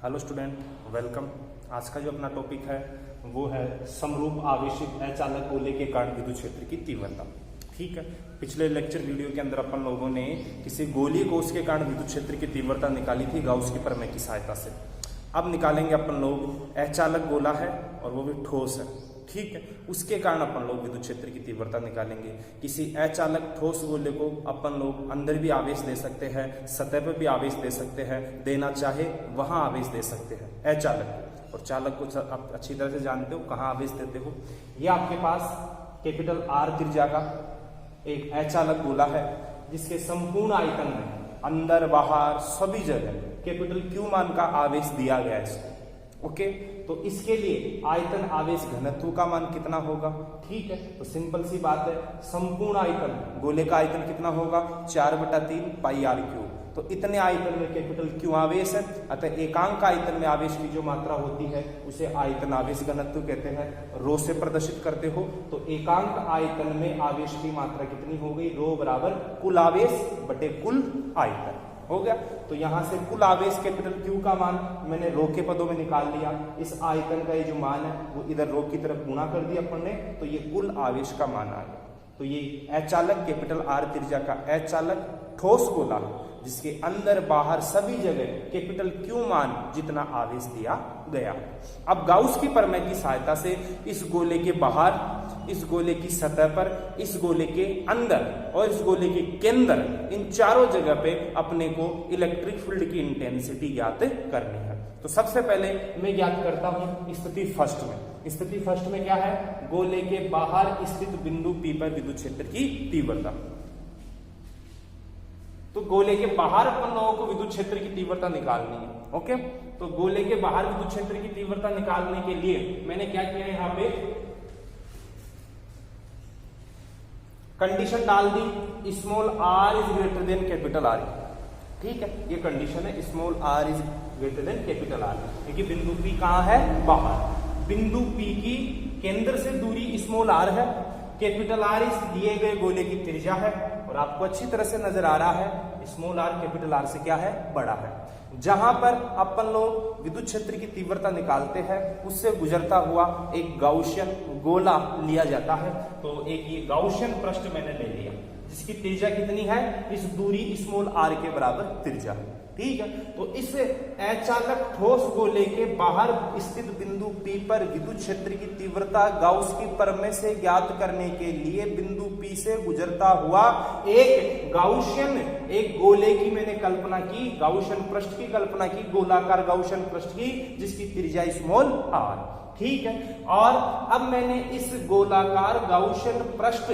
Hello student, welcome. आज का जो अपना टॉपिक है वो है समरूप आवेशित अचालक गोले के कारण विद्युत क्षेत्र की तीव्रता। ठीक है, पिछले लेक्चर वीडियो के अंदर अपन लोगों ने किसी गोलीय कोष के कारण विद्युत क्षेत्र की तीव्रता निकाली थी गाउस की प्रमेय की सहायता से। अब निकालेंगे अपन लोग अचालक गोला है और वो भी ठोस है। ठीक है, उसके कारण अपन लोग विद्युत क्षेत्र की तीव्रता निकालेंगे। किसी अचालक ठोस गोले को अपन लोग अंदर भी आवेश दे सकते हैं, सतह पर भी आवेश दे सकते हैं, देना चाहे वहां आवेश दे सकते हैं अचालक। और चालक को आप अच्छी तरह से जानते हो, कहाँ आवेश देते हो। ये आपके पास कैपिटल R त्रिज्या का एक अचालक गोला है जिसके संपूर्ण आयतन में अंदर बाहर सभी जगह कैपिटल Q मान का आवेश दिया गया है इसको। ओके, तो इसके लिए आयतन आवेश घनत्व का मान कितना होगा। ठीक है, तो सिंपल सी बात है, संपूर्ण आयतन गोले का आयतन कितना होगा 4/3 पाई r क्यूब। तो इतने आयतन में कैपिटल Q आवेश है, अतः एकांक आयतन में आवेश की जो मात्रा होती है उसे आयतन आवेश घनत्व कहते हैं। रो से प्रदर्शित करते हो तो एकांक आयतन में आवेश की मात्रा कितनी हो गई, रो बराबर कुल आवेश बटे कुल आयतन हो गया। तो यहां से कुल आवेश कैपिटल Q का मान मैंने रो के पदों में निकाल लिया। इस आयतन का ये जो मान है वो इधर रो की तरफ गुणा कर दिया अपन ने, तो ये कुल आवेश का मान आ गया। तो ये अचालक कैपिटल R त्रिज्या का अचालक ठोस गोला जिसके अंदर बाहर सभी जगह कैपिटल Q मान जितना आवेश दिया गया। अब गाउस की प्रमेय की सहायता से इस गोले के बाहर, इस गोले की सतह पर, इस गोले के अंदर और इस गोले के केंद्र, इन चारों जगह पे अपने को इलेक्ट्रिक फील्ड की इंटेंसिटी ज्ञात करनी है। तो सबसे पहले मैं ज्ञात करता हूं स्थिति फर्स्ट में। स्थिति फर्स्ट में क्या है, गोले के बाहर स्थित बिंदु P पर विद्युत क्षेत्र की तीव्रता। तो गोले के बाहर अपन लोगों को विद्युत क्षेत्र की तीव्रता निकालनी है। ओके, तो गोले के बाहर विद्युत क्षेत्र की तीव्रता निकालने के लिए मैंने क्या किया, यहां पे कंडीशन डाल दी, small r is greater than capital R। ठीक है, ये कंडीशन है, small r is greater than capital R, क्योंकि बिंदु P कहां है, बाहर। बिंदु P की केंद्र से दूरी स्मॉल r है, कैपिटल R इस दिए गए गोले की त्रिज्या है और आपको अच्छी तरह से नजर आ रहा है स्मॉल r कैपिटल R से क्या है, बड़ा है। जहां पर अपन लोग विद्युत क्षेत्र की तीव्रता निकालते हैं उससे गुजरता हुआ एक गाउसियन गोला लिया जाता है। तो एक ये गाउसियन पृष्ठ मैंने ले लिया जिसकी त्रिज्या कितनी है, इस दूरी स्मॉल r के बराबर त्रिज्या है। ठीक है, तो इस अचालक ठोस गोले के बाहर स्थित बिंदु P पर विद्युत क्षेत्र की तीव्रता गाउस की प्रमेय से ज्ञात करने के लिए बिंदु P से गुजरता हुआ एक गाउसियन, एक गोले की मैंने कल्पना की, गाउसियन पृष्ठ की कल्पना की, गोलाकार गाउसियन पृष्ठ की जिसकी त्रिज्या स्मॉल r। ठीक है, और अब मैंने इस गोलाकार गाउसियन पृष्ठ,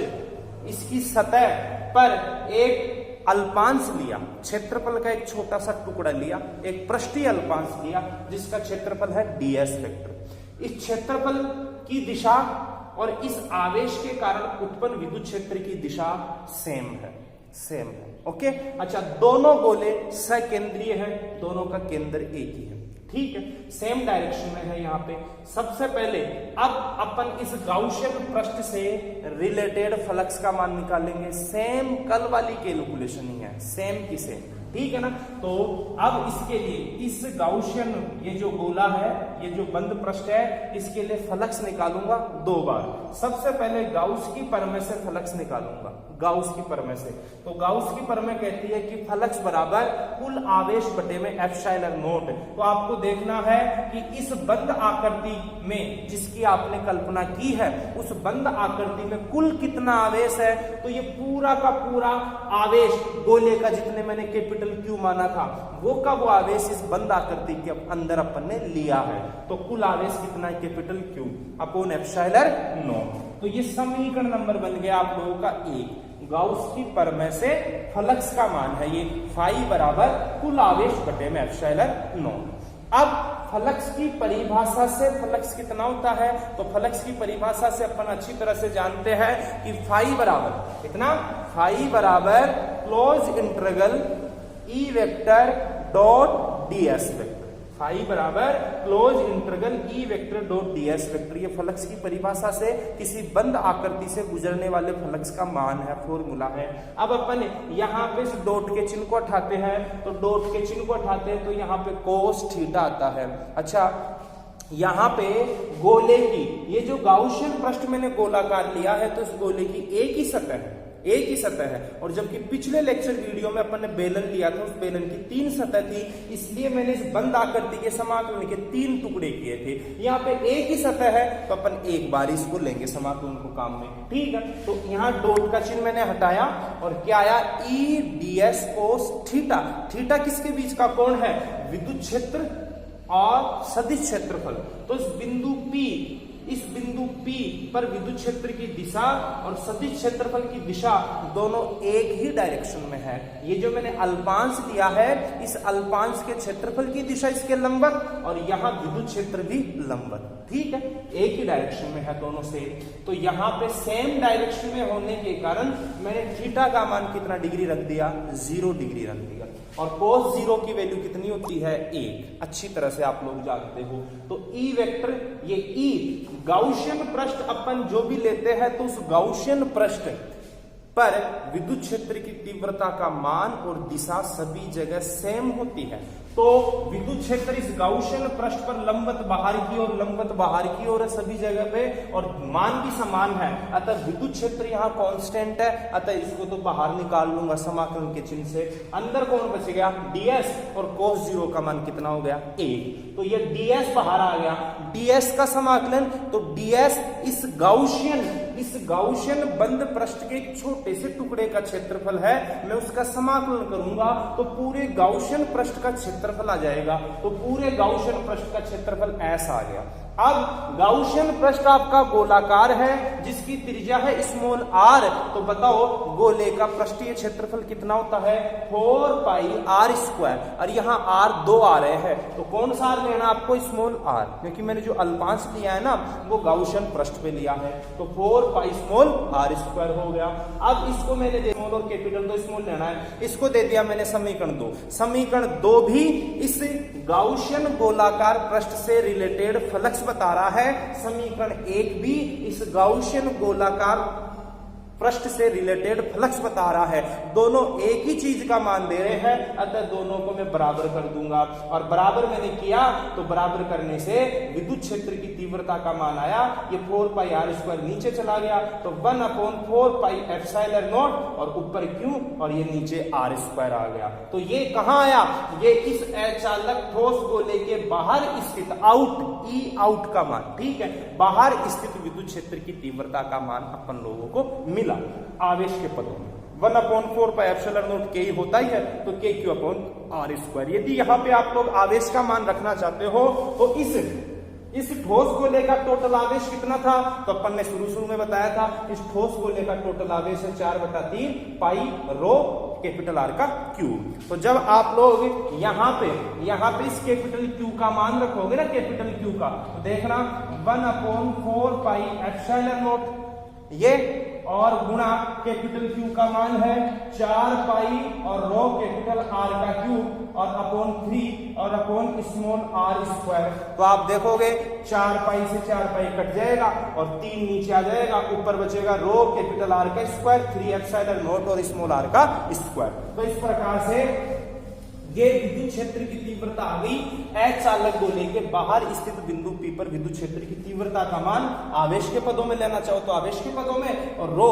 इसकी सतह पर एक अल्पांश लिया, क्षेत्रफल का एक छोटा सा टुकड़ा लिया, एक पृष्ठीय अल्पांश लिया जिसका क्षेत्रफल है ds वेक्टर। इस क्षेत्रफल की दिशा और इस आवेश के कारण उत्पन्न विद्युत क्षेत्र की दिशा सेम है, सेम है। ओके, अच्छा, दोनों गोले सकेंद्रीय हैं, दोनों का केंद्र एक ही है। ठीक है, सेम डायरेक्शन में है। यहाँ पे सबसे पहले अब अपन इस गाउसियन पृष्ठ से रिलेटेड फ्लक्स का मान निकालेंगे। सेम कल वाली कैलकुलेशन ही है, सेम की सेम। ठीक है ना, तो अब इसके लिए इस गाउसियन, ये जो गोला है, ये जो बंद पृष्ठ है, इसके लिए फ्लक्स निकालूंगा दो बार। सबसे पहले गाउस की प्रमेय से फ्लक्स निकालूंगा, गाउस की प्रमेय से। तो गाउस की प्रमेय कहती है कि फ्लक्स बराबर कुल आवेश बटे में एप्सिलॉन नॉट। तो आपको देखना है कि इस बंद आकृति में जिसकी आपने कल्पना की है, उस बंद आकृति में कुल कितना आवेश है। तो ये पूरा का पूरा आवेश गोले का जितने मैंने कैपिटल Q माना था वो का वो आवेश इस बंद आकृति के अंदर अपन ने लिया है। तो कुल आवेश कितना है, capital Q upon epsilon not. तो ये समीकरण नंबर बन गया आप लोगों का एक। गाउस की प्रमेय से फ्लक्स का मान है ये फाई बराबर कुल आवेश बटे में एप्सिलॉन नॉट। अब फ्लक्स की परिभाषा से फ्लक्स कितना होता है, तो फ्लक्स की परिभाषा से अपन अच्छी तरह से जानते हैं कि फाई बराबर कितना, फाई बराबर close integral E vector dot ds vector. Phi बराबर close integral E vector dot ds vector. ये फ्लक्स की परिभाषा से किसी बंद आकृति से गुजरने वाले फ्लक्स का मान है, फॉर्मूला है। अब अपन यहाँ पे इस डॉट के चिन्ह को उठाते हैं, तो डॉट के चिन्ह को उठाते हैं तो यहाँ पे कोस थीटा आता है। अच्छा, यहाँ पे गोले की ये जो गाउसियन पृष्ठ मैंने गोलाकार लिया है, तो इस गोले की एक ही सतह है, एक ही सतह है। और जबकि पिछले लेक्चर वीडियो में अपन ने बेलन लिया था, उस बेलन की 3 सतह थी, इसलिए मैंने इस बंद आकृति के समाकलन के 3 टुकड़े किए थे। यहाँ पे एक ही सतह है, तो अपन एक बार इसको लेंगे समाकलन को काम में, ठीक है। तो यहाँ डॉट का चिन्ह मैंने हटाया और क्या आया, ई ds कोस थीटा। थीटा किसके बीच का कोण है, विद्युत क्षेत्र और सदिश क्षेत्रफल। तो इस बिंदु P पर विद्युत क्षेत्र की दिशा और सदिश क्षेत्रफल की दिशा दोनों एक ही डायरेक्शन में है। ये जो मैंने अल्पांश दिया है, इस अल्पांश के क्षेत्रफल की दिशा इसके लंबवत और यहाँ विद्युत क्षेत्र भी लंबवत, ठीक है, एक ही डायरेक्शन में है दोनों से। तो यहाँ पे सेम डायरेक्शन में होने के कारण मैंने थीटा का मान कितना डिग्री रख दिया, 0 डिग्री रख दिया। और cos 0 की वैल्यू कितनी होती है, 1। अच्छी तरह से आप लोग जानते हो। तो ई वेक्टर, ये ई गाउसियन पृष्ठ अपन जो भी लेते हैं, तो उस गाउसियन पृष्ठ पर विद्युत क्षेत्र की तीव्रता का मान और दिशा सभी जगह सेम होती है। तो विद्युत क्षेत्र इस गाउसियन पृष्ठ पर लंबवत बाहर की ओर, लंबवत बाहर की ओर सभी जगह पे, और मान भी समान है। अतः विद्युत क्षेत्र यहाँ कांस्टेंट है, अतः इसको तो बाहर निकाल लूंगा समाकलन के चिन्ह से। अंदर कौन बच गया, ds, और cos 0 का मान कितना हो गया, 1। तो ये ds बाहर आ गया। ds का समाकलन, तो ds इस गाउसियन बंद पृष्ठ के एक छोटे से टुकड़े का क्षेत्रफल है, मैं उसका समाकलन करूंगा तो पूरे गाउसियन पृष्ठ का क्षेत्रफल आ जाएगा। तो पूरे गाउसियन पृष्ठ का क्षेत्रफल ऐसा आ गया। अब गाउसियन पृष्ठ आपका गोलाकार है जिसकी त्रिज्या है स्मॉल r, तो बताओ गोले का पृष्ठीय क्षेत्रफल कितना होता है, 4 पाई r²। और यहाँ r 2 आ रहे हैं, तो कौन सा r लेना आपको, स्मॉल r, क्योंकि मैंने जो अल्पांश लिया है ना वो गाउसियन पृष्ठ पे लिया है। तो 4 पाई स्मॉल r² हो गया। अब इसको मैंने दे स्मॉल और कैपिटल, तो स्मॉल लेना है, इसको दे दिया मैंने समीकरण 2। समीकरण 2 भी इस गाउसियन गोलाकार पृष्ठ से रिलेटेड फ्लक्स बता रहा है। समीकरण 1 भी इस गाउसियन गोलाकार पृष्ठ से रिलेटेड फ्लक्स बता रहा है। दोनों एक ही चीज का मान दे रहे हैं, अतः दोनों को मैं बराबर कर दूंगा। और बराबर मैंने किया तो बराबर करने से विद्युत क्षेत्र की तीव्रता का मान आया, ये 4 पाई r² नीचे चला गया, तो 1/4 पाई ε0 और ऊपर Q और ये नीचे r² आ गया। तो ये कहाँ आया, ये इस अचालक ठोस गोले के बाहर स्थित आउट का मान, ठीक है, बाहर स्थित विद्युत क्षेत्र की तीव्रता का मान अपन लोगों को मिला आवेश के पदों में। 1/4 पाई ε0 k ही होता ही है, तो kq/r²। यदि यहाँ पे आप लोग आवेश का मान रखना चाहते हो तो इस ठोस गोले का टोटल आवेश कितना था, तो अपन ने शुरू में बताया था, इस ठोस गोले का टोटल आवेश है 4/3 पाई रो कैपिटल R का क्यूब। तो जब आप लोग यहाँ पे इस कैपिटल Q का मान रखोगे ना, कैपिटल Q का, तो देखना 1/4 पाई ε0 ये, और गुणा कैपिटल Q का मान है 4 पाई और रो कैपिटल R का क्यूब और अपॉन 3 और अपॉन स्मॉल r²। तो आप देखोगे 4 पाई से 4 पाई कट जाएगा और 3 नीचे आ जाएगा, ऊपर बचेगा रो कैपिटल R का स्क्वायर, 3ε0 और स्मॉल r का स्क्वायर। तो इस प्रकार से ये विद्युत क्षेत्र की तीव्रता आ गई। अचालक गोले के बाहर स्थित बिंदु P पर विद्युत क्षेत्र की तीव्रता का मान आवेश के पदों में लेना चाहो तो आवेश के पदों में, और रो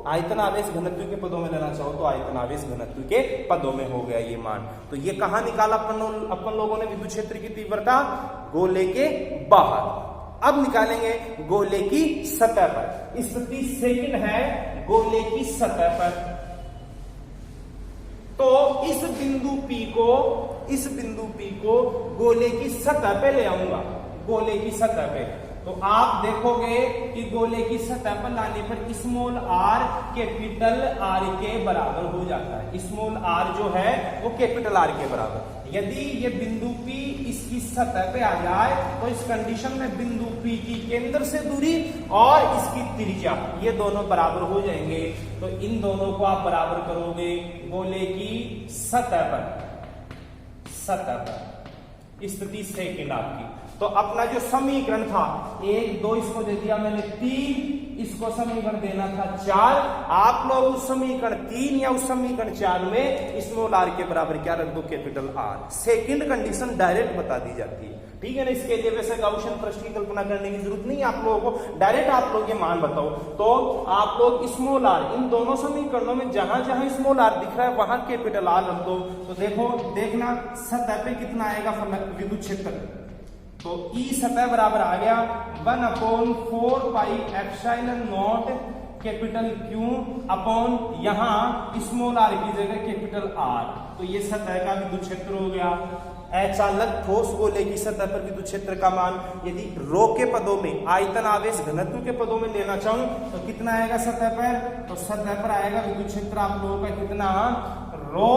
आयतन आवेश घनत्व के पदों में लेना चाहो तो आयतन आवेश घनत्व के पदों में हो गया ये मान। तो ये कहाँ निकाला अपन लोगों ने विद्युत क्षेत्र की तीव्रता, गोले के बाहर। अब निकालेंगे गोले की सतह पर। स्थिति सेकंड है गोले की सतह पर। तो इस बिंदु P को गोले की सतह पे ले आऊंगा, गोले की सतह पे। तो आप देखोगे कि गोले की सतह पर लाने पर स्मॉल r कैपिटल R के बराबर हो जाता है। स्मॉल r जो है वो कैपिटल R के बराबर। यदि ये बिंदु P इसकी सतह पे आ जाए तो इस कंडीशन में बिंदु P की केंद्र से दूरी और इसकी त्रिज्या ये दोनों बराबर हो जाएंगे। तो इन दोनों को आप बराबर करोगे गोले की सतह पर। स्थिति सेकंड आपकी। तो अपना जो समीकरण था 1 2 इसको दे दिया मैंने 3, इसको समीकरण देना था 4। आप लोग उस समीकरण 3 या उस समीकरण 4 में स्मॉल आर के बराबर क्या रख दो, capital R. Second condition direct बता दी जाती है, ठीक है ना। इसके लिए वैसे गाउसियन प्रश्न की कल्पना करने की जरूरत नहीं है आप लोगों को, डायरेक्ट आप लोग ये मान बताओ। तो आप लोग स्मॉल आर इन दोनों समीकरणों में जहां जहां स्मॉल आर दिख रहा है वहां कैपिटल आर रख दो। तो देखो देखना सतह पे कितना आएगा विद्युत क्षेत्र, तो ई सतह बराबर आ गया 1/4 pi epsilon not capital Q upon यहां स्मॉल आर की जगह कैपिटल आर। तो ये सतह का विद्युत क्षेत्र हो गया। अचालक ठोस गोले की सतह पर विद्युत क्षेत्र का मान यदि रो के पदों में आयतन आवेश घनत्व के पदों में लेना चाहूं तो कितना आएगा सतह पर, तो सतह पर आएगा विद्युत क्षेत्र आप लोगों का कितना, रो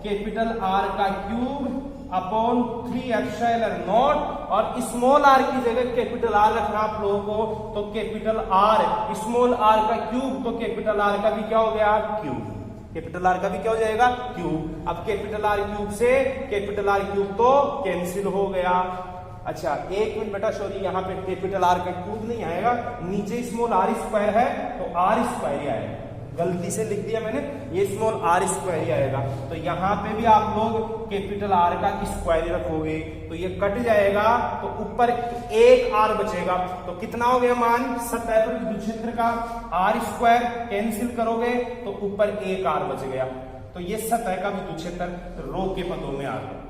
कैपिटल आर का क्यूब अपॉन 3 एप्सिलॉन नॉट, और स्मॉल आर की जगह कैपिटल आर रखना आप लोगों को। तो कैपिटल आर स्मॉल आर का क्यूब, तो कैपिटल आर का भी क्या हो गया, क्यूब। कैपिटल आर का भी क्या हो जाएगा, क्यूब। अब कैपिटल आर क्यूब से कैपिटल आर क्यूब तो कैंसिल हो गया। अच्छा एक मिनट बेटा, सॉरी यहाँ पे कैपिटल आर का क्यूब नहीं आएगा, नीचे स्मॉल आर स्क्वायर है तो आर स्क्वायर ही आएगा, गलती से लिख दिया मैंने, ये स्मॉल आर स्क्वायर ही आएगा। तो यहाँ पे भी आप लोग कैपिटल आर का स्क्वायर रखोगे तो ये कट जाएगा, तो ऊपर एक आर बचेगा। तो कितना हो गया मान, सतह पर विद्युत क्षेत्र का आर स्क्वायर कैंसिल करोगे तो ऊपर एक आर बच गया। तो ये सतह का विद्युत क्षेत्र रो के पदों में आ गया,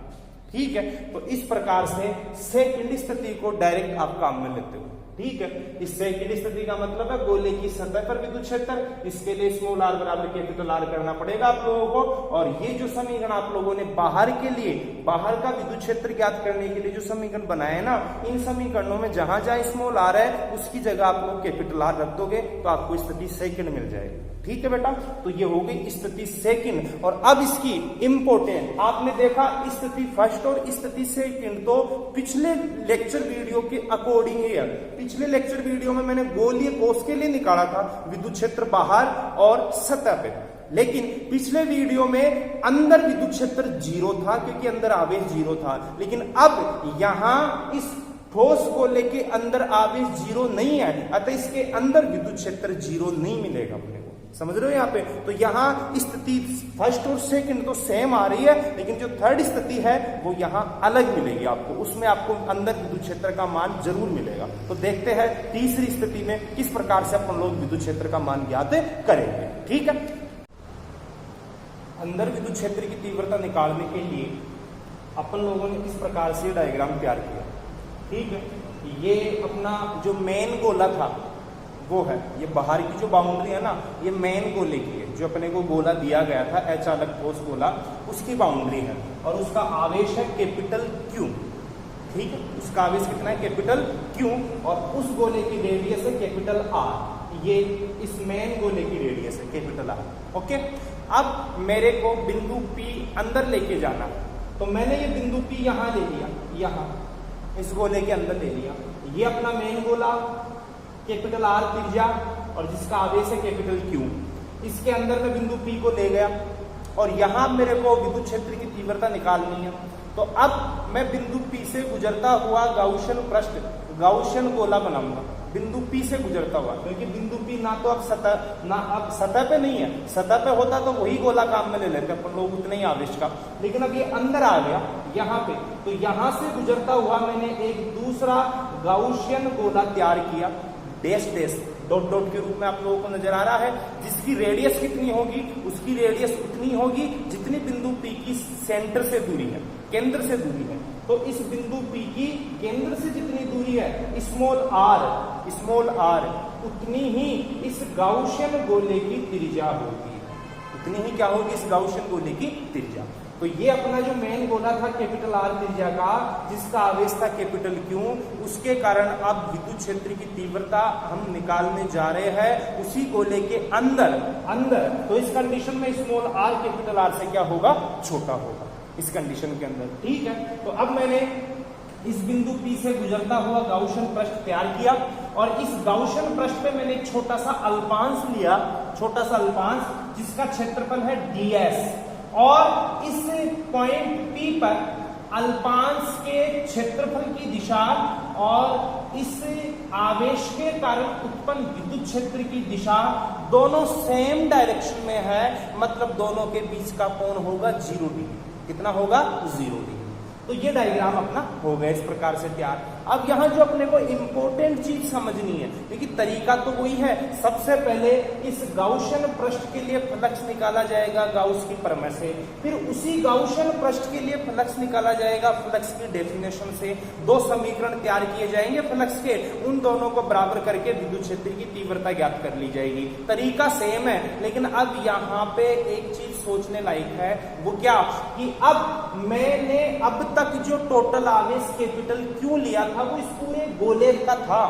ठीक है। तो इस प्रकार से सेकंड स्थिति को डायरेक्ट आप काम में लेते हो, ठीक है। इस सेकंड स्थिति का मतलब है गोले की सतह पर विद्युत क्षेत्र, इसके लिए स्मॉल आर बराबर कैपिटल आर करना पड़ेगा आप लोगों को। और ये जो समीकरण आप लोगों ने बाहर के लिए, बाहर का विद्युत क्षेत्र ज्ञात करने के लिए जो समीकरण बनाए ना, इन समीकरणों में जहां जहां स्मॉल आर है उसकी जगह आप लोग कैपिटल आर रख दोगे तो आपको स्थिति सेकंड मिल जाएगी, ठीक है बेटा। तो ये हो गई स्थिति सेकंड। और अब इसकी इंपोर्टेंट, आपने देखा स्थिति फर्स्ट और स्थिति सेकंड तो पिछले लेक्चर वीडियो के अकॉर्डिंग ही है। पिछले लेक्चर वीडियो में मैंने गोलीय कोष के लिए निकाला था विद्युत क्षेत्र बाहर और सतह पे, लेकिन पिछले वीडियो में अंदर विद्युत क्षेत्र 0 था क्योंकि अंदर आवेश 0 था। लेकिन अब यहां इस ठोस गोले के अंदर आवेश 0 नहीं है, अतः इसके अंदर विद्युत क्षेत्र 0 नहीं मिलेगा अपने को, समझ रहे हो यहाँ पे। तो यहाँ स्थिति फर्स्ट और सेकंड तो सेम आ रही है, लेकिन जो थर्ड स्थिति है वो यहाँ अलग मिलेगी आपको, उसमें आपको अंदर विद्युत क्षेत्र का मान जरूर मिलेगा। तो देखते हैं तीसरी स्थिति में किस प्रकार से अपन लोग विद्युत क्षेत्र का मान ज्ञात करेंगे, ठीक है। अंदर विद्युत क्षेत्र की तीव्रता निकालने के लिए अपन लोगों ने इस प्रकार से डायग्राम तैयार किया, ठीक है। ये अपना जो मेन गोला था वो है, ये बाहर की जो बाउंड्री है ना, ये मेन गोले की है, जो अपने को गोला दिया गया था अचालक ठोस गोला, उसकी बाउंड्री है और उसका आवेश है कैपिटल क्यू, ठीक है। उसका आवेश कितना है, कैपिटल क्यू, और उस गोले की रेडियस है कैपिटल आर। ये इस मेन गोले की रेडियस है कैपिटल आर, ओके। अब मेरे को बिंदु P अंदर लेके जाना, तो मैंने ये बिंदु P यहां ले लिया, यहां इस गोले के अंदर ले लिया। ये अपना मेन गोला कैपिटल आर त्रिज्या और जिसका आवेश है कैपिटल क्यू, इसके अंदर में बिंदु P को ले गया और यहां मेरे को विद्युत क्षेत्र की तीव्रता निकालनी है। तो अब मैं बिंदु P से गुजरता हुआ गाउसियन पृष्ठ, गाउसियन गोला बनाऊंगा बिंदु P से गुजरता हुआ, क्योंकि बिंदु P ना तो अब सतह पे नहीं है, सतह पे होता तो वही गोला काम में ले लेते अपन लोग उतने ही आवेश का, लेकिन अब ये अंदर आ गया यहाँ पे। तो यहां से गुजरता हुआ मैंने एक दूसरा गाउसियन गोला तैयार किया, डैश डैश डॉट डॉट के रूप में आप लोगों को नजर आ रहा है, जिसकी रेडियस कितनी होगी, उसकी रेडियस उतनी होगी जितनी बिंदु P की सेंटर से दूरी है, केंद्र से दूरी है। तो इस बिंदु P की केंद्र से जितनी दूरी है स्मॉल आर, उतनी ही इस गाउसियन गोले की त्रिज्या होगी, उतनी ही क्या होगी, इस गाउसियन गोले की त्रिज्या। तो ये अपना जो मेन गोला था कैपिटल आर त्रिज्या का, जिसका आवेश था कैपिटल क्यू, उसके कारण अब विद्युत क्षेत्र की तीव्रता हम निकालने जा रहे हैं उसी गोले के अंदर। तो इस कंडीशन में स्मॉल आर कैपिटल आर से क्या होगा, छोटा होगा इस कंडीशन के अंदर, ठीक है। तो अब मैंने इस बिंदु P से गुजरता हुआ गाउसियन पृष्ठ तैयार किया और इस गाउसियन पृष्ठ पे मैंने एक छोटा सा अल्पांश लिया, छोटा सा अल्पांश जिसका क्षेत्रफल है ds, और इस पॉइंट P पर अल्पांश के क्षेत्रफल की दिशा और इस आवेश के कारण उत्पन्न विद्युत क्षेत्र की दिशा दोनों सेम डायरेक्शन में है, मतलब दोनों के बीच का कोण होगा 0 डिग्री। कितना होगा? 0 डिग्री। तो ये डायग्राम अपना हो गया इस प्रकार से तैयार। अब यहाँ जो अपने को इंपॉर्टेंट चीज समझनी है, क्योंकि तरीका तो वही है। सबसे पहले इस गाउसियन पृष्ठ के लिए फ्लक्स निकाला जाएगा गाउस की प्रमेय से, फिर उसी गाउसियन पृष्ठ के लिए फ्लक्स निकाला जाएगा फ्लक्स की डेफिनेशन से। 2 समीकरण तैयार किए जाएंगे फ्लक्स के, उन दोनों को बराबर करके विद्युत क्षेत्र की तीव्रता ज्ञात कर ली जाएगी। तरीका सेम है, लेकिन अब यहाँ पे एक चीज सोचने लायक है, वो क्या कि अब मैंने अब तक जो टोटल आवेश कैपिटल क्यू लिया था वो इस पूरे गोले का था,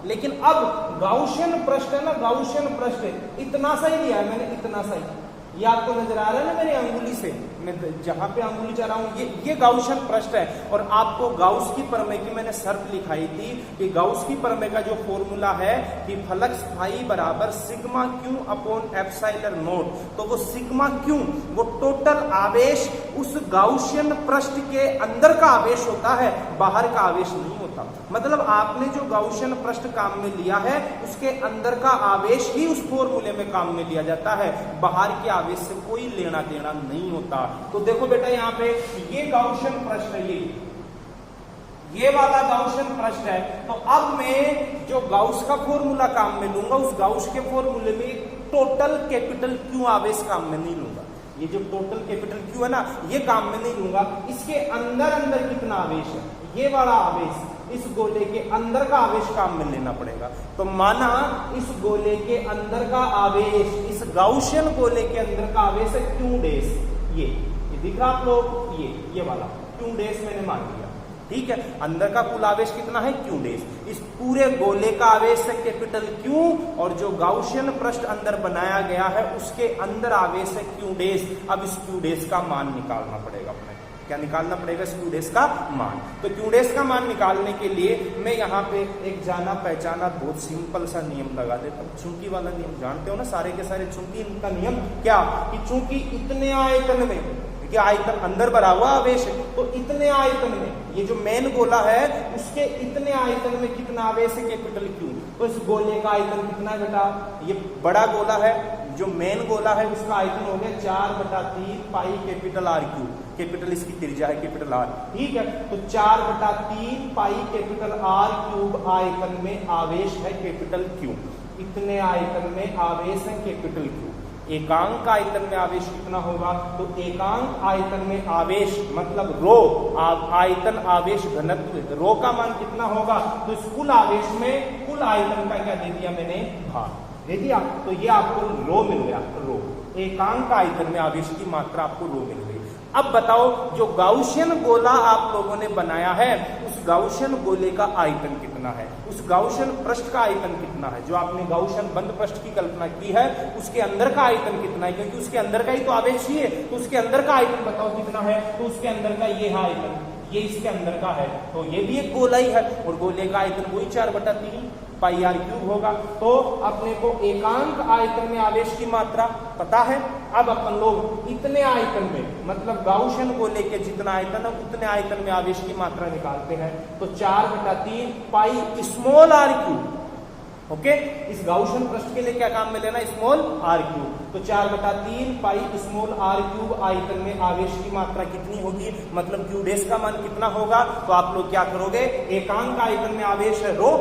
लेकिन अब गाउसियन पृष्ठ है ना, गाउसियन पृष्ठ इतना सा ही लिया है मैंने, इतना सा ही। ये आपको नजर आ रहा है ना मेरी अंगुली से, मैं जहां पे अंगुली चला रहा हूं, ये गाउसियन पृष्ठ है। और आपको गाउस की प्रमेय की मैंने शर्त लिखाई थी कि गाउस की प्रमेय का जो फॉर्मूला है कि फ्लक्स फाई बराबर sigma Q upon epsilon not. तो वो सिग्मा क्यू वो टोटल आवेश उस गाउसियन पृष्ठ के अंदर का आवेश होता है, बाहर का आवेश नहीं होता। मतलब आपने जो गाउसियन पृष्ठ काम में लिया है उसके अंदर का आवेश ही उस फॉर्मूले में काम में लिया जाता है, बाहर के आवेश से कोई लेना देना नहीं होता। तो देखो बेटा यहाँ पे ये गाउसियन पृष्ठ है, ये वाला गाउसियन पृष्ठ है। तो अब मैं जो गाउस का फॉर्मूला काम में लूंगा, उस गाउस के फॉर्मूले में टोटल कैपिटल क्यू आवेश काम में नहीं लूंगा। ये जो टोटल कैपिटल क्यू है ना, ये काम में नहीं लूंगा। इसके अंदर कितना आवेश है, ये वाला आवेश, इस गोले के अंदर का आवेश काम में लेना पड़ेगा। तो माना इस गोले के अंदर का आवेश, इस गाउसियन गोले के अंदर का आवेश है क्यू डैश। ये दिख रहा आप लोग, ये वाला क्यू डैश मैंने मान लिया, ठीक है। अंदर का कुल आवेश कितना है? Q dash. इस पूरे गोले का आवेश है कैपिटल क्यू, और जो गाउसियन पृष्ठ अंदर बनाया गया है उसके अंदर आवेश है क्यू डैश। अब इस क्यू डैश का मान निकालना पड़ेगा अपने। क्या निकालना पड़ेगा? क्यू डैश का मान। तो क्यू डैश का मान निकालने के लिए मैं यहाँ पे एक जाना पहचाना बहुत सिंपल सा नियम लगा देता हूँ। चूंकि वाला नियम जानते हो ना सारे के सारे। चूंकि इनका नियम क्या कि चूंकि इतने आयतन में, क्योंकि आयतन अंदर भरा हुआ आवेश है, तो इतने आयतन में ये जो मेन गोला है उसके इतने आयतन में कितना आवेश है? Capital Q. तो इस गोले का आयतन कितना है बेटा? ये बड़ा गोला है, जो मेन गोला है उसका आयतन हो गया 4/3 pi capital R Q. Capital इसकी त्रिज्या है कैपिटल आर, ठीक है। तो 4/3 पाई कैपिटल आर क्यूब आयतन में आवेश है कैपिटल क्यू। इतने आयतन में आवेश है कैपिटल क्यू। एकांक आयतन में आवेश कितना होगा? तो एकांक आयतन में आवेश मतलब रो, आयतन आवेश घनत्व, रो का मान कितना होगा? तो इस कुल आवेश में कुल आयतन का क्या दे दिया मैंने? भार दे दिया। तो ये आपको रो मिल गया, रो। एकांक आयतन में आवेश की मात्रा आपको रो मिल गई। अब बताओ जो गाउसियन गोला आप लोगों ने बनाया है उस गाउसियन गोले का आयतन कितना है? उस गाउसियन पृष्ठ का आयतन कितना है? जो आपने गाउसियन बंद पृष्ठ की कल्पना की है उसके अंदर का आयतन कितना है? क्योंकि उसके अंदर का ही तो आवेश ही है, तो उसके अंदर का आयतन बताओ कितना है? तो उसके अंदर का ये है आयतन, ये इसके अंदर का है, तो ये भी एक गोला ही है, और गोले का आयतन वही 4/3 पाई आर क्यूब होगा। तो अपने को एकांक आयतन में आवेश की मात्रा पता है। अब अपन लोग इतने आयतन में मतलब गाउसियन गोले के जितना आयतन है उतने आयतन में आवेश की मात्रा निकालते हैं। तो 4/3 pi small R cube. Okay, इस गाउसियन पृष्ठ के लिए क्या काम में लेना? Small R cube. तो 4/3 पाई स्मॉल आर क्यूब आयतन में आवेश की मात्रा कितनी होगी? मतलब क्यू डैश का मान कितना होगा? तो आप लोग क्या करोगे? एकांक आयतन में आवेश है रो,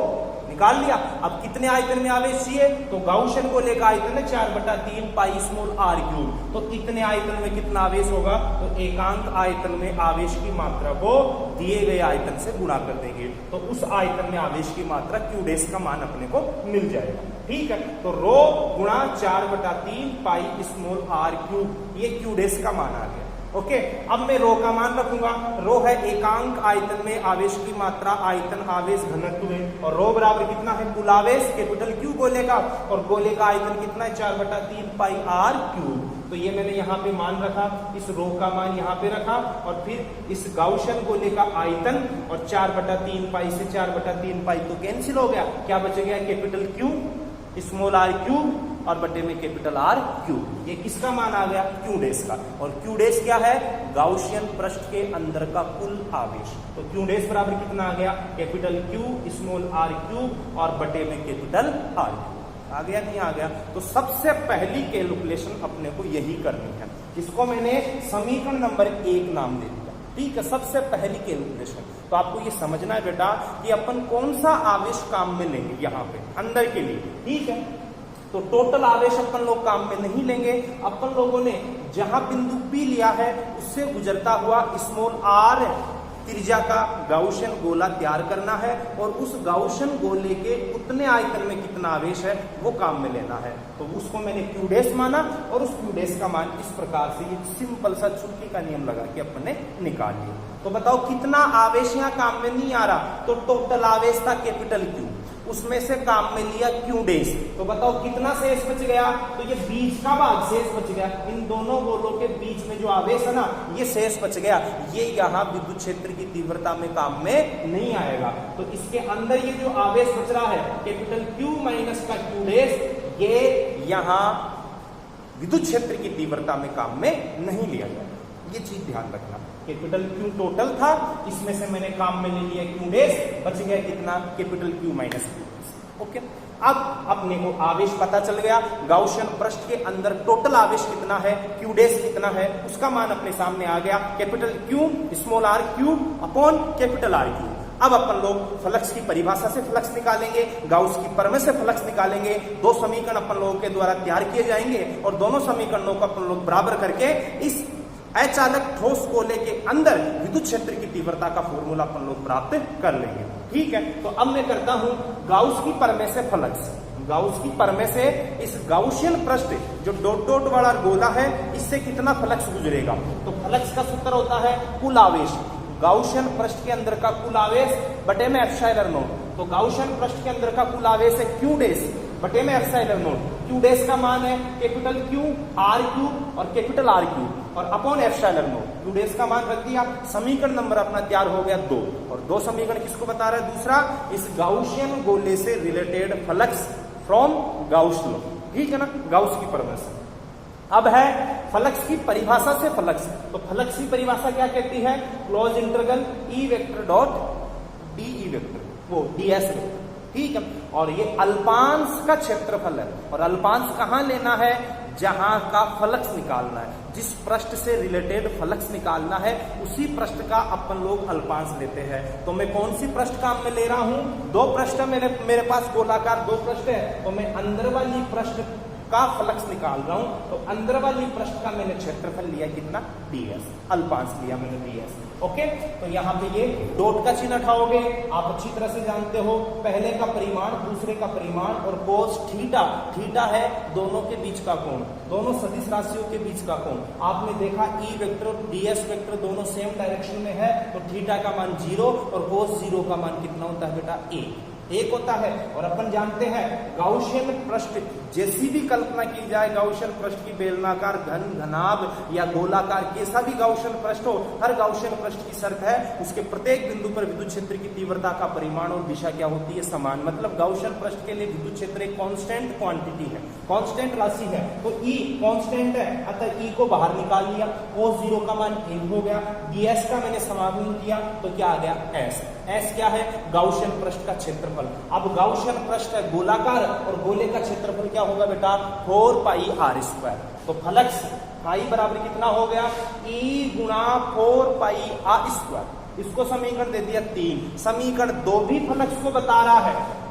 निकाल लिया। अब कितने आयतन में आवेश चाहिए? तो गाउसियन गोले का आयतन है 4/3 पाई स्मॉल आर क्यूब। तो इतने आयतन में कितना आवेश होगा? तो एकांक आयतन में आवेश की मात्रा को दिए गए आयतन से गुणा कर देंगे, तो उस आयतन में आवेश की मात्रा क्यू डैश का मान अपने को मिल जाएगा। ठीक है, तो रो गुणा 4/3 पाई स्मॉल आर क्यूब, ये क्यू डैश का मान आ गया। ओके, अब मैं रो का मान रखूंगा। रो है एकांक आयतन में आवेश की मात्रा, आयतन आवेश घनत्व है, और रो बराबर कितना है? कुल आवेश कैपिटल क्यू गोले का, और गोले का आयतन कितना है? 4/3 पाई आर क्यूब। तो ये मैंने यहाँ पे मान रखा, इस रो का मान यहाँ पे रखा, और फिर इस गाउसियन गोले का आयतन, और 4/3 पाई से 4/3 पाई तो कैंसिल हो गया। क्या बच गया? Capital Q small R cube और बटे में कैपिटल आर क्यूब। ये किसका मान आ गया? क्यू डैश का। और क्यू डैश क्या है? गाउसियन पृष्ठ के अंदर का कुल आवेश। तो क्यू डैश बराबर कितना आ गया, capital Q small R cube और बटे में कैपिटल आर क्यूब। आ गया नहीं आ गया? तो सबसे पहली कैलकुलेशन अपने को यही करनी है, इसको मैंने समीकरण नंबर 1 नाम दे दिया। ठीक है, सबसे पहली कैलकुलेशन। तो आपको ये समझना है बेटा कि अपन कौन सा आवेश काम में लेंगे यहाँ पे अंदर के लिए। ठीक है, तो टोटल आवेश अपन लोग काम में नहीं लेंगे। अपन लोगों ने जहां बिंदु P लिया है उससे गुजरता हुआ स्मॉल r त्रिज्या का गाउसियन गोला तैयार करना है और उस गाउसियन गोले के उतने आयतन में कितना आवेश है वो काम में लेना है। तो उसको मैंने क्यू डैश माना और उस क्यू डैश का मान इस प्रकार से ये सिंपल सा चुटकी का नियम लगा के अपन ने निकाल लिया। तो बताओ कितना आवेश यहाँ काम में नहीं आ रहा, तो टोटल आवेश था कैपिटल क्यू, उसमें से काम में लिया क्यू डैश। तो बताओ कितना शेष बच गया, तो ये बीच का भाग शेष बच गया। इन दोनों गोलों के बीच में जो आवेश है ना ये शेष बच गया, ये यहाँ विद्युत क्षेत्र की तीव्रता में काम में नहीं आएगा। तो इसके अंदर ये जो आवेश बच रहा है कैपिटल क्यू माइनस का क्यू डैश, ये यहाँ विद्युत क्षेत्र की तीव्रता में काम में नहीं लिया जाएगा। ये चीज ध्यान रखना। कैपिटल क्यू टोटल था, इसमें से मैंने काम में ले लिया क्यू डैश, बच गया कितना, capital Q minus Q. Okay, अब अपने को आवेश पता चल गया। गाउसियन पृष्ठ के अंदर टोटल आवेश कितना है, क्यू डैश कितना है, उसका मान अपने सामने आ गया, capital Q small R cube upon capital R cube. अब अपन लोग फ्लक्स की परिभाषा से फ्लक्स निकालेंगे, गाउस की प्रमेय से फ्लक्स निकालेंगे। दो समीकरण अपन लोगों के द्वारा तैयार किए जाएंगे और दोनों समीकरणों को अपन लोग बराबर करके इस अचालक ठोस गोले के अंदर विद्युत क्षेत्र की तीव्रता का फॉर्मूला अपन लोग प्राप्त कर लेंगे। ठीक है, तो अब मैं करता हूं गाउस की प्रमेय से फ्लक्स। गाउस की प्रमेय से इस गाउसियन पृष्ठ जो डॉट डॉट वाला गोला है इससे कितना फ्लक्स गुजरेगा, तो फ्लक्स का सूत्र होता है कुल आवेश। गाउसियन पृष्ठ के अंदर का कुल आवेश बटे में एप्सिलॉन नॉट। तो गाउसियन पृष्ठ के अंदर का कुल आवेश है क्यू डैश बटे में एप्सिलॉन नॉट। क्यू डैश का मान है कैपिटल क्यू आर क्यूब और कैपिटल आर क्यूब और upon epsilon not. Q dash का मान रख दिया। समीकरण नंबर अपना तैयार हो गया 2। और 2 समीकरण किसको बता रहा है, दूसरा इस गाउसियन गोले से related flux from Gauss law. ठीक है ना, गाउस की प्रमेय से। अब है फ्लक्स की परिभाषा से फ्लक्स। तो फ्लक्स की परिभाषा क्या कहती है, क्लोज इंटरवल ई vector dot D E vector, वो ds वेक्टर। ठीक है, और ये अल्पांश का क्षेत्रफल है और अल्पांश कहां लेना है, जहां का फ्लक्स निकालना है, जिस पृष्ठ से रिलेटेड फ्लक्स निकालना है उसी पृष्ठ का अपन लोग अल्पांश लेते हैं। तो मैं कौन सी पृष्ठ काम में ले रहा हूं, 2 पृष्ठ मेरे पास गोलाकार 2 पृष्ठ है, तो मैं अंदर वाली पृष्ठ का फ्लक्स निकाल रहा हूं। तो अंदर वाली पृष्ठ का मैंने क्षेत्रफल लिया कितना, ds, अल्पांश लिया मैंने ds। ओके, तो यहाँ पे ये डॉट का चिन्ह उठाओगे। आप अच्छी तरह से जानते हो पहले का परिमाण दूसरे का परिमाण और कोस थीटा, थीटा है दोनों के बीच का कोण, दोनों सदिश राशियों के बीच का कोण। आपने देखा ई वेक्टर और ds वेक्टर दोनों सेम डायरेक्शन में है, तो थीटा का मान 0 और कोस 0 का मान कितना होता है बेटा, 1 होता है। और अपन जानते हैं गाउसियन पृष्ठ जैसी भी कल्पना की जाए, गाउसियन पृष्ठ की बेलनाकार, घन, घनाभ या गोलाकार कैसा भी गाउसियन पृष्ठ हो, हर गाउसियन पृष्ठ की शर्त है उसके प्रत्येक बिंदु पर विद्युत क्षेत्र की तीव्रता का परिमाण और दिशा क्या होती है, समान। मतलब गाउसियन पृष्ठ के लिए विद्युत क्षेत्र एक कांस्टेंट क्वांटिटी है, कांस्टेंट राशि है। तो E कांस्टेंट है, अतः E को बाहर निकाल लिया, cos 0 का मान 1 हो गया, ds का मैंने समाकलन किया तो क्या आ गया, s क्या है, गाउसियन पृष्ठ का क्षेत्रफल। अब गाउसियन पृष्ठ है गोलाकार और गोले का क्षेत्रफल क्या होगा बेटा, 4 पाई आर स्क्वायर। तो फ्लक्स फाई बराबर कितना हो गया, E गुणा 4 पाई आर स्क्वायर। इसको समीकरण दे दिया 3। समीकरण 2 भी फ्लक्स को बता रहा है,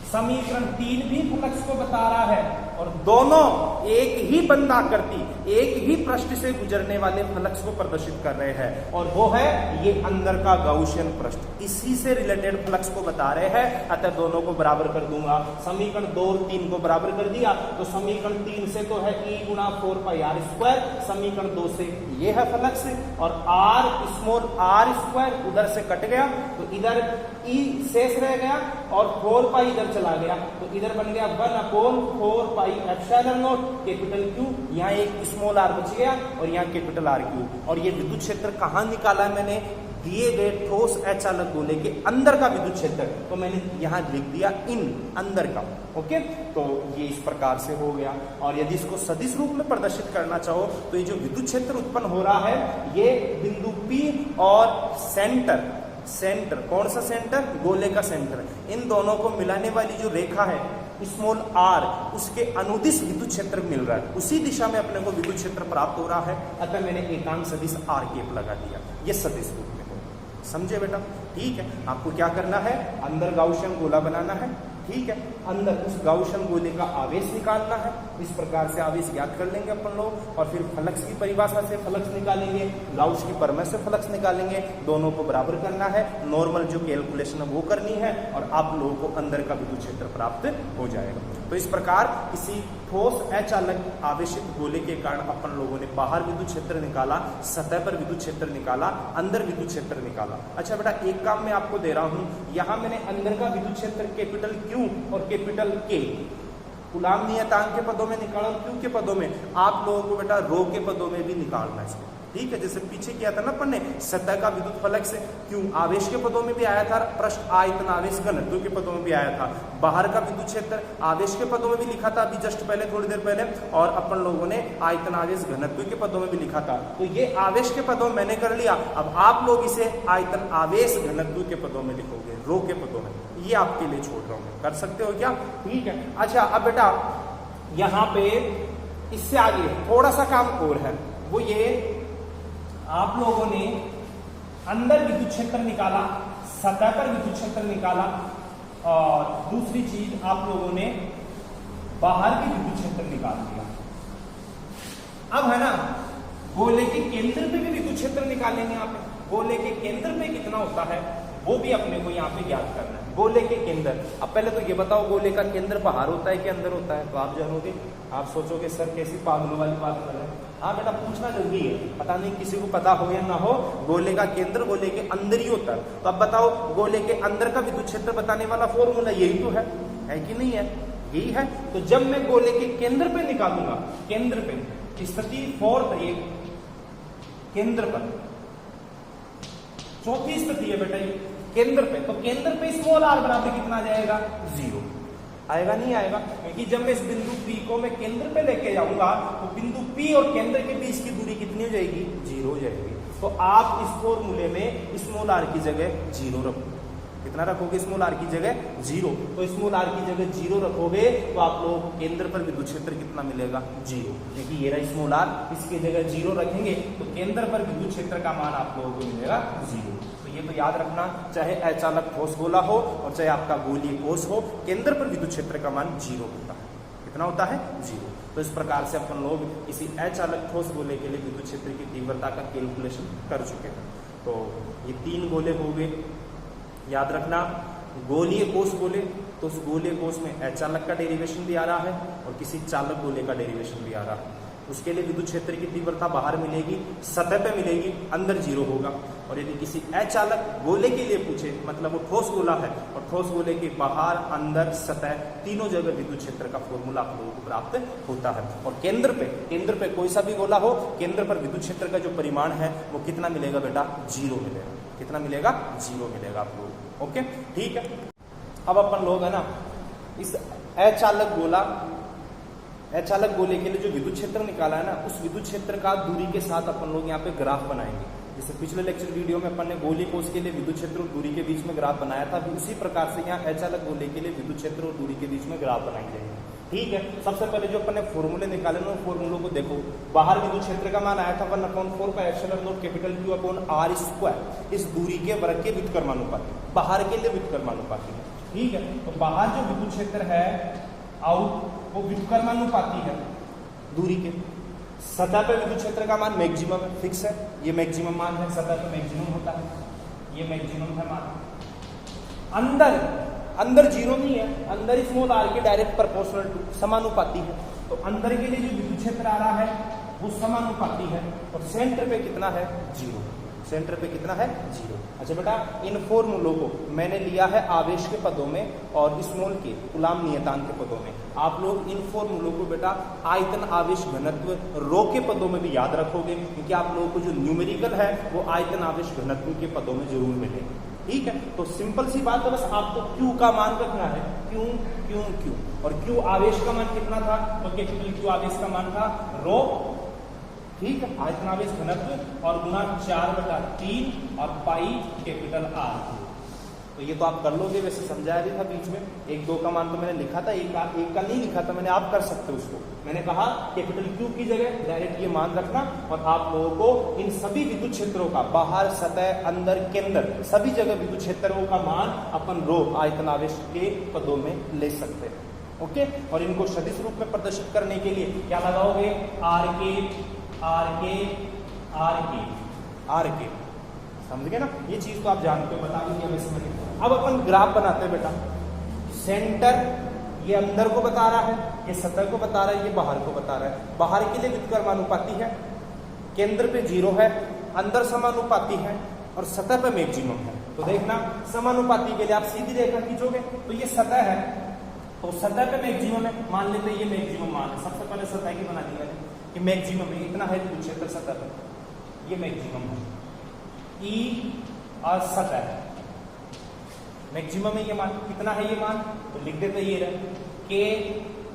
समीकरण 3 भी फ्लक्स को बता रहा है और दोनों एक ही बंधाकृति, एक ही पृष्ठ से गुजरने वाले फ्लक्स को प्रदर्शित कर रहे हैं और वो है ये अंदर का गाउसियन पृष्ठ, इसी से रिलेटेड फ्लक्स को बता रहे हैं। अतः दोनों को बराबर कर दूंगा। समीकरण 2 और 3 को बराबर कर दिया तो समीकरण 3 से तो है E गुणा 4 पाई आर स्क्वायर, समीकरण 2 से ये है फ्लक्स और r स्मॉल r स्क्वायर उधर से कट गया तो इधर E शेष रह गया और 4 पाई इधर चला गया तो इधर बन गया 1/4 pi epsilon not capital Q। यहाँ एक स्मॉल आर बच गया और यहाँ कैपिटल आर क्यूब। और ये विद्युत क्षेत्र कहाँ निकाला है मैंने, दिए गए ठोस अचालक गोले के अंदर का विद्युत क्षेत्र, तो मैंने यहाँ लिख दिया इन, अंदर का। ओके, तो ये इस प्रकार से हो गया। और यदि इसको सदिश रूप में प्रदर्शित करना चाहो तो ये जो विद्युत क्षेत्र उत्पन्न हो रहा है ये बिंदु P और सेंटर, कौन सा सेंटर, गोले का सेंटर, इन दोनों को मिलाने वाली जो रेखा है स्मॉल r, उसके अनुदिश विद्युत क्षेत्र मिल रहा है, उसी दिशा में अपने को विद्युत क्षेत्र प्राप्त हो रहा है। अतः मैंने एकांक सदिश r केप लगा दिया, ये सदिश रूप में हो। समझे बेटा? ठीक है, आपको क्या करना है, अंदर गाउसियन गोला बनाना है। ठीक है, अंदर उस गाउसियन गोले का आवेश निकालना है। इस प्रकार से आवेश ज्ञात कर लेंगे अपन लोग, और फिर फ्लक्स की परिभाषा से फ्लक्स निकालेंगे, गाउस की प्रमेय से फ्लक्स निकालेंगे, दोनों को बराबर करना है। नॉर्मल जो कैलकुलेशन है वो करनी है, और आप लोगों को अंदर का विद्युत क्षेत्र प्राप्त हो जाएगा। तो इस प्रकार किसी ठोस अचालक आवेशित गोले के कारण अपन लोगों ने बाहर विद्युत क्षेत्र निकाला, सतह पर विद्युत क्षेत्र निकाला, अंदर विद्युत क्षेत्र निकाला। अच्छा बेटा, एक काम मैं आपको दे रहा हूं, यहां मैंने अंदर का विद्युत क्षेत्र कैपिटल Q और कैपिटल K कूलाम नियतांक के पदों में निकाला, Q के पदों में। आप लोगों को बेटा रो के पदों में भी निकालना है इसको। ठीक है, जैसे पीछे किया था ना अपन ने सतह का विद्युत फलक से, क्यों आवेश के पदों में भी आया था, पृष्ठ आयतन आवेश घनत्व के पदों में भी आया था। बाहर का विद्युत क्षेत्र आवेश के पदों में भी लिखा था अभी जस्ट पहले, थोड़ी देर पहले, और अपन लोगों ने आयतन आवेश घनत्व के पदों में भी लिखा था। तो ये आवेश के पदों में मैंने कर लिया, अब आप लोग इसे आयतन आवेश घनत्व के पदों में लिखोगे, रो के पदों में। ये आपके लिए छोड़ रहा हूं, कर सकते हो क्या? ठीक है। अच्छा, अब बेटा यहाँ पे इससे आगे थोड़ा सा काम और है, वो ये आप लोगों ने अंदर विद्युत क्षेत्र निकाला, सतह पर विद्युत क्षेत्र निकाला, और दूसरी चीज आप लोगों ने बाहर की विद्युत क्षेत्र निकाल दिया। अब है ना, गोले के केंद्र पे भी विद्युत क्षेत्र निकालेंगे। यहाँ पे गोले के केंद्र पे कितना होता है वो भी अपने को यहाँ पे ज्ञात करना है। गोले के केंद्र, अब पहले तो ये बताओ गोले का केंद्र बाहर होता है कि अंदर होता है? तो आप जानोगे, आप सोचोगे सर कैसी पागलों वाली बात कर रहे हैं। हाँ बेटा, पूछना जरूरी है, पता नहीं किसी को पता हो या ना हो, गोले का केंद्र गोले के अंदर ही होता है। तो अब बताओ, गोले के अंदर का विद्युत क्षेत्र बताने वाला फॉर्मूला यही तो है कि नहीं है? यही है। तो जब मैं गोले के केंद्र पे निकालूंगा, केंद्र पे स्थिति 4 एक केंद्र पर, चौथी स्थिति है बेटा ये केंद्र पे, तो केंद्र पे स्मॉल r बराबर कितना आ जाएगा? 0 आएगा, नहीं आएगा? क्योंकि जब मैं इस बिंदु P को मैं केंद्र पे लेके जाऊंगा तो बिंदु P और केंद्र के बीच की दूरी कितनी हो जाएगी? 0 हो जाएगी। तो आप इस फॉर्मूले में स्मॉल r की जगह 0 रखो। कितना रखोगे स्मॉल r की जगह? 0। तो स्मॉल r की जगह 0 रखोगे तो आप लोगों को केंद्र पर विद्युत क्षेत्र कितना मिलेगा? 0। देखिए ये रहा स्मॉल r, इसकी जगह 0 रखेंगे तो केंद्र पर विद्युत क्षेत्र का मान आप लोगों को मिलेगा 0। ये तो याद रखना, चाहे अचालक ठोस गोला हो और चाहे आपका गोलीय कोष हो, केंद्र पर विद्युत क्षेत्र का मान 0 होता है। कितना होता है? 0। तो इस प्रकार से अपन लोग इसी अचालक ठोस गोले के लिए विद्युत क्षेत्र की तीव्रता का कैलकुलेशन कर चुके हैं। तो ये 3 गोले हो गए। याद रखना, गोलीय कोष बोले तो उस गोलीय कोष में अचालक का डेरिवेशन भी आ रहा है और किसी चालक गोले का डेरिवेशन भी आ रहा है। उसके लिए विद्युत क्षेत्र की तीव्रता बाहर मिलेगी, सतह पे मिलेगी, अंदर 0 होगा। और यदि किसी अचालक गोले के लिए पूछे, मतलब वो ठोस गोला है और ठोस गोले के बाहर, अंदर, सतह तीनों जगह विद्युत क्षेत्र का फॉर्मूला आप लोगों को प्राप्त होता है। और केंद्र पे कोई सा भी गोला हो, केंद्र पर विद्युत क्षेत्र का जो परिमाण है वो कितना मिलेगा बेटा? 0 मिलेगा। कितना मिलेगा? 0 मिलेगा आप लोग। ओके, ठीक है। अब अपन लोग है ना इस अचालक गोले के लिए जो विद्युत क्षेत्र निकाला है ना, उस विद्युत क्षेत्र का दूरी के साथ अपन लोग यहाँ पे ग्राफ बनाएंगे। जैसे पिछले लेक्चर वीडियो में अपन ने गोलीय कोष के लिए विद्युत क्षेत्र और दूरी के बीच में ग्राफ बनाया था, उसी प्रकार से यहाँ अचालक गोले के लिए विद्युत क्षेत्र और दूरी के बीच में ग्राफ बनाई जाएंगे। ठीक है। सबसे पहले जो अपन ने फॉर्मूले निकाले ना, फॉर्मूलों को देखो। बाहर विद्युत क्षेत्र का मान आया था 1/4 का epsilon not capital Q upon r², इस दूरी के वर्ग के व्युत्क्रमानुपाती, बाहर के लिए व्युत्क्रमानुपाती। ठीक है। तो बाहर जो विद्युत क्षेत्र है आउट, वो व्युत्क्रमानुपाती है दूरी के। सतह पर विद्युत क्षेत्र का मान मैक्सिमम है, फिक्स है, ये मैक्सिमम मान है, सतह पर मैक्सिमम होता है, ये मैक्सिमम है मान। अंदर 0 नहीं है, अंदर स्मॉल r के डायरेक्ट प्रोपोर्शनल टू, समानुपाती है। तो अंदर के लिए जो विद्युत क्षेत्र आ रहा है वो समानुपाती है। और सेंटर पे कितना है? 0। सेंटर पे कितना है 0। अच्छा बेटा, इन फॉर्मूलों को मैंने लिया है आवेश के पदों में और स्मॉल के कूलाम नियतांक के पदों में। आप लोग इन फॉर्मूलों को बेटा आयतन आवेश घनत्व रो के पदों में भी याद रखोगे, क्योंकि आप लोगों को जो न्यूमेरिकल है वो आयतन आवेश घनत्व के पदों में जरूर मिलेगा। ठीक है, तो सिंपल सी बात है, बस आपको Q का मान रखना है, Q और Q आवेश का मान कितना था, तो कैपिटल Q आवेश का मान था रो, ठीक है, आयतन आवेश घनत्व और गुना 4/3 और पाई कैपिटल R। तो ये तो आप कर लोगे, वैसे समझाया भी था बीच में, 1-2 का मान तो मैंने लिखा था, एक का नहीं लिखा था मैंने, आप कर सकते हो उसको। मैंने कहा कैपिटल Q की जगह डायरेक्ट ये मान रखना, और आप लोगों को इन सभी विद्युत क्षेत्रों का बाहर, सतह, अंदर, केंद्र, सभी जगह विद्युत क्षेत्रों का मान अपन रो आयतन आवेश के पदों में ले सकते हैं। ओके, और इनको सदिश रूप में प्रदर्शित करने के लिए क्या लगाओगे, आर के, समझ गए ना, ये चीज तो आप जानते हो, बता दूंगी अब इसमें। अब अपन ग्राफ बनाते हैं बेटा, सेंटर ये अंदर को बता रहा है, ये सतह को बता रहा है, ये बाहर को बता रहा है। बाहर के लिए व्युत्क्रमानुपाती है, केंद्र पे 0 है, अंदर समानुपाती है और सतह पे मैक्सिमम है। तो देखना, समानुपाती के लिए आप सीधी रेखा खींचोगे तो ये सतह है, तो सतह पे मैक्सिमम है, मान लेते हैं ये मैक्सिमम मान है। सबसे पहले सतह की बना दी मैंने कि मैक्सिमम है, इतना है विद्युत क्षेत्र सतह पर, ये मैक्सिमम है, E और सतह मैक्सिमम है, ये मान कितना है, ये मान तो लिख देते ये रहे K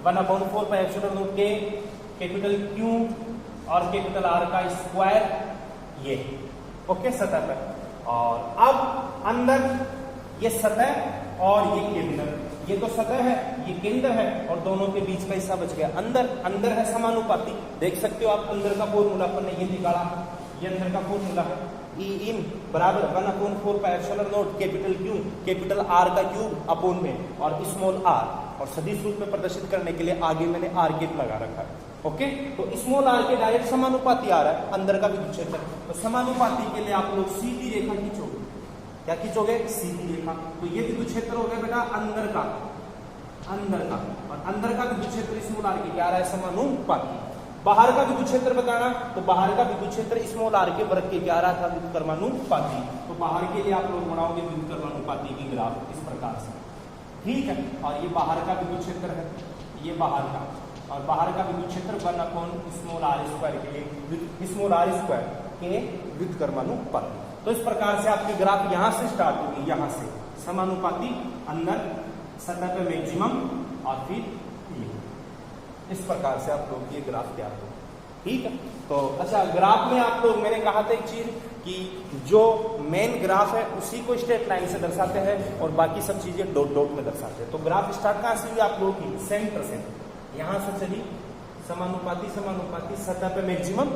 1/4 pi epsilon not K capital Q और कैपिटल R का स्क्वायर, ये ओके सतह पर। और अब अंदर ये सतह और ये केंद्र, ये तो सतह है, ये केंद्र है, और दोनों के बीच का हिस्सा बच गया अंदर है समानुपाती। देख सकते हो आप, अंदर का फॉर्मूला अपन ने ये निकाला, ये अंदर का फॉर्मूला है, E in बराबर 1/4 pi epsilon not capital Q capital R का क्यूब अपॉन में और स्मॉल r, और सदिश रूप में प्रदर्शित करने के लिए आगे मैंने r के लगा रखा है। ओके, तो स्मॉल r के डायरेक्ट समानुपाती आ रहा है अंदर का विद्युत क्षेत्र, तो समानुपाती के लिए आप लोग सीधी रेखा खींचोगे। क्या खींचोगे, सीधी रेखा। तो ये विद्युत क्षेत्र हो गया बेटा अंदर का, और अंदर का विद्युत क्षेत्र स्मॉल r के क्या आ रहा है, समानुपाती। बाहर का विद्युत क्षेत्र बताना, तो बाहर का विद्युत क्षेत्र स्मॉल r के वर्ग के क्या आ रहा था, व्युत्क्रमानुपाती। तो बाहर के लिए आप लोग बनाओगे व्युत्क्रमानुपाती की ग्राफ इस प्रकार से, ठीक है। और ये बाहर का विद्युत क्षेत्र है, ये बाहर का, और बाहर का विद्युत क्षेत्र 1/r² के लिए स्मॉल r² के व्युत्क्रमानुपाती। तो इस प्रकार से आपकी ग्राफ यहां से स्टार्ट होगी, यहां से समानुपाती, अंदर सतह पे मैक्सिमम, और फिर इस प्रकार से आप लोग ये ग्राफ तैयार हो, ठीक है। तो अच्छा, ग्राफ में आप लोग, मैंने कहा था एक चीज कि जो मेन ग्राफ है उसी को स्ट्रेट लाइन से दर्शाते हैं और बाकी सब चीजें डॉट डॉट में दर्शाते हैं। तो ग्राफ स्टार्ट कहां से हुई आप लोगों की, सेंटर से, यहां से चली समानुपाती सतह पे मैक्सिमम,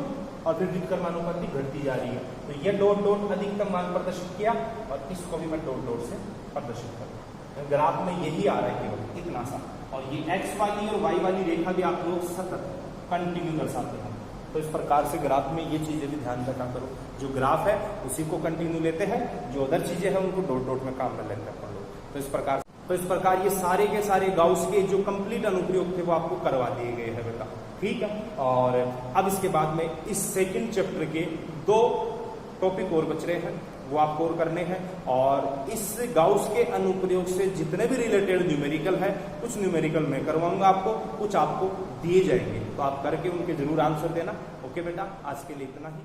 और फिर व्युत्क्रमानुपाती घटती जा रही है। तो ये डॉट डॉट अधिकतम मान प्रदर्शित किया, और इसको भी मैं डॉट डॉट से प्रदर्शित करूँ। ग्राफ में यही आ रहा है केवल इतना सा, और ये x वाली और y वाली रेखा भी आप लोग सतत कंटिन्यू दर्शाते हैं। तो इस प्रकार से ग्राफ में ये चीजें भी ध्यान रखा करो, जो ग्राफ है उसी को कंटिन्यू लेते हैं, जो अदर चीजें हैं उनको डॉट डॉट में काम में लेते हैं अपन लोग। तो इस प्रकार ये सारे के सारे गाउस के जो कंप्लीट अनुप्रयोग थे वो आपको करवा दिए गए हैं बेटा, ठीक है। और अब इसके बाद में इस सेकेंड चैप्टर के 2 टॉपिक और बच रहे हैं, वो आपको और करने हैं। और इस गाउस के अनुप्रयोग से जितने भी रिलेटेड न्यूमेरिकल है, कुछ न्यूमेरिकल मैं करवाऊंगा आपको, कुछ आपको दिए जाएंगे, तो आप करके उनके जरूर आंसर देना। ओके बेटा, आज के लिए इतना ही।